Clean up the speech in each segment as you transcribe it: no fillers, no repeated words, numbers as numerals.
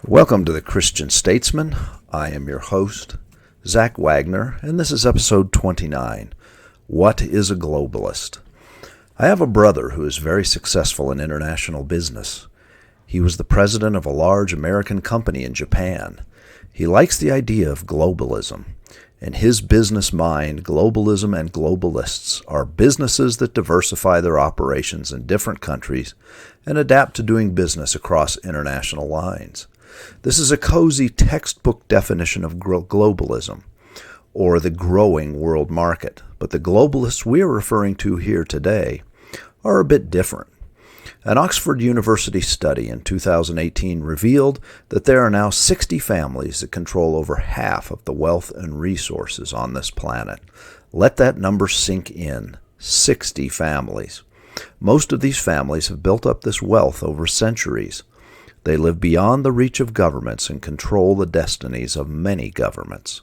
Welcome to the Christian Statesman. I am your host, Zach Wagner, and this is episode 29, What is a Globalist? I have a brother who is very successful in international business. He was the president of a large American company in Japan. He likes the idea of globalism. In his business mind, globalism and globalists are businesses that diversify their operations in different countries and adapt to doing business across international lines. This is a cozy textbook definition of globalism, or the growing world market, but the globalists we are referring to here today are a bit different. An Oxford University study in 2018 revealed that there are now 60 families that control over half of the wealth and resources on this planet. Let that number sink in. 60 families. Most of these families have built up this wealth over centuries. They live beyond the reach of governments and control the destinies of many governments.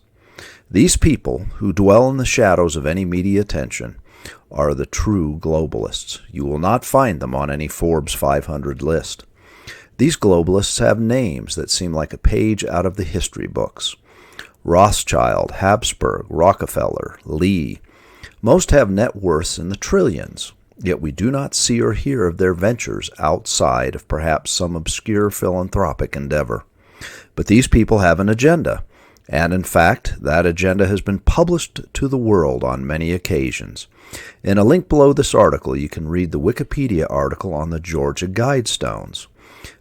These people, who dwell in the shadows of any media attention, are the true globalists. You will not find them on any Forbes 500 list. These globalists have names that seem like a page out of the history books. Rothschild, Habsburg, Rockefeller, Lee. Most have net worths in the trillions. Yet we do not see or hear of their ventures outside of perhaps some obscure philanthropic endeavor. But these people have an agenda, and in fact, that agenda has been published to the world on many occasions. In a link below this article, you can read the Wikipedia article on the Georgia Guidestones.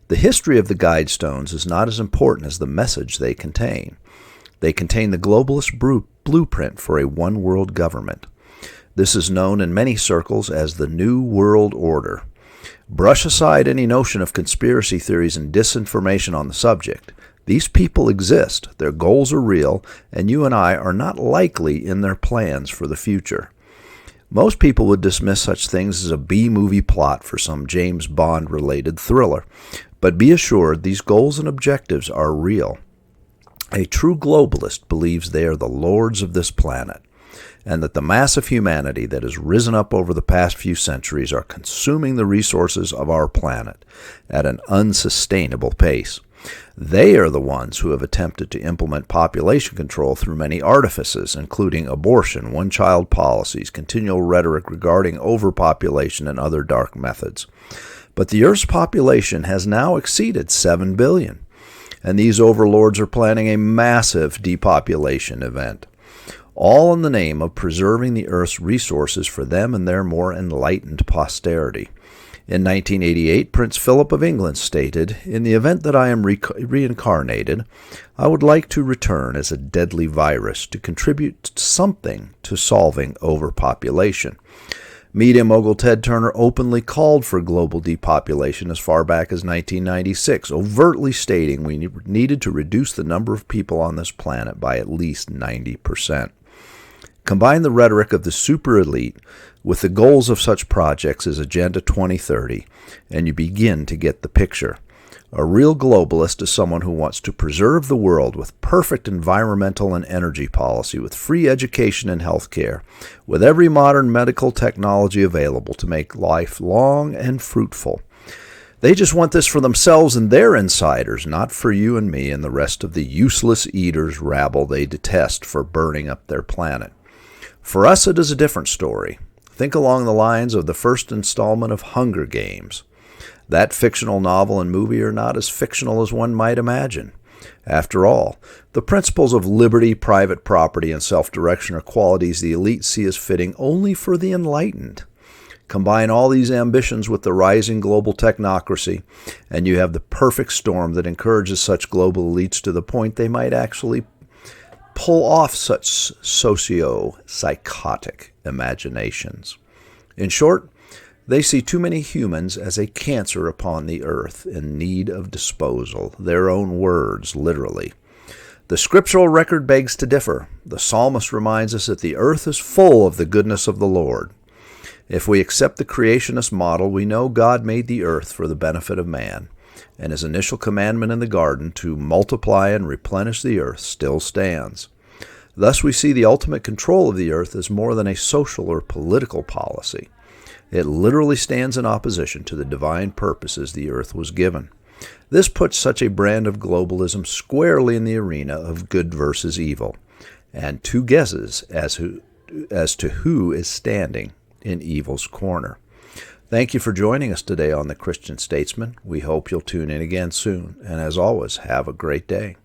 The history of the Guidestones is not as important as the message they contain. They contain the globalist blueprint for a one-world government. This is known in many circles as the New World Order. Brush aside any notion of conspiracy theories and disinformation on the subject. These people exist, their goals are real, and you and I are not likely in their plans for the future. Most people would dismiss such things as a B-movie plot for some James Bond-related thriller. But be assured, these goals and objectives are real. A true globalist believes they are the lords of this planet, and that the mass of humanity that has risen up over the past few centuries are consuming the resources of our planet at an unsustainable pace. They are the ones who have attempted to implement population control through many artifices, including abortion, one-child policies, continual rhetoric regarding overpopulation, and other dark methods. But the Earth's population has now exceeded 7 billion, and these overlords are planning a massive depopulation event, all in the name of preserving the Earth's resources for them and their more enlightened posterity. In 1988, Prince Philip of England stated, "In the event that I am reincarnated, I would like to return as a deadly virus to contribute something to solving overpopulation." Media mogul Ted Turner openly called for global depopulation as far back as 1996, overtly stating we needed to reduce the number of people on this planet by at least 90%. Combine the rhetoric of the super elite with the goals of such projects as Agenda 2030, and you begin to get the picture. A real globalist is someone who wants to preserve the world with perfect environmental and energy policy, with free education and health care, with every modern medical technology available to make life long and fruitful. They just want this for themselves and their insiders, not for you and me and the rest of the useless eaters rabble they detest for burning up their planet. For us, it is a different story. Think along the lines of the first installment of Hunger Games. That fictional novel and movie are not as fictional as one might imagine. After all, the principles of liberty, private property, and self-direction are qualities the elite see as fitting only for the enlightened. Combine all these ambitions with the rising global technocracy, and you have the perfect storm that encourages such global elites to the point they might actually pull off such socio-psychotic imaginations. In short, they see too many humans as a cancer upon the earth in need of disposal, their own words, literally. The scriptural record begs to differ. The psalmist reminds us that the earth is full of the goodness of the Lord. If we accept the creationist model, we know God made the earth for the benefit of man, and his initial commandment in the garden to multiply and replenish the earth still stands. Thus we see the ultimate control of the earth as more than a social or political policy. It literally stands in opposition to the divine purposes the earth was given. This puts such a brand of globalism squarely in the arena of good versus evil, and two guesses as to who is standing in evil's corner. Thank you for joining us today on The Christian Statesman. We hope you'll tune in again soon, and as always, have a great day.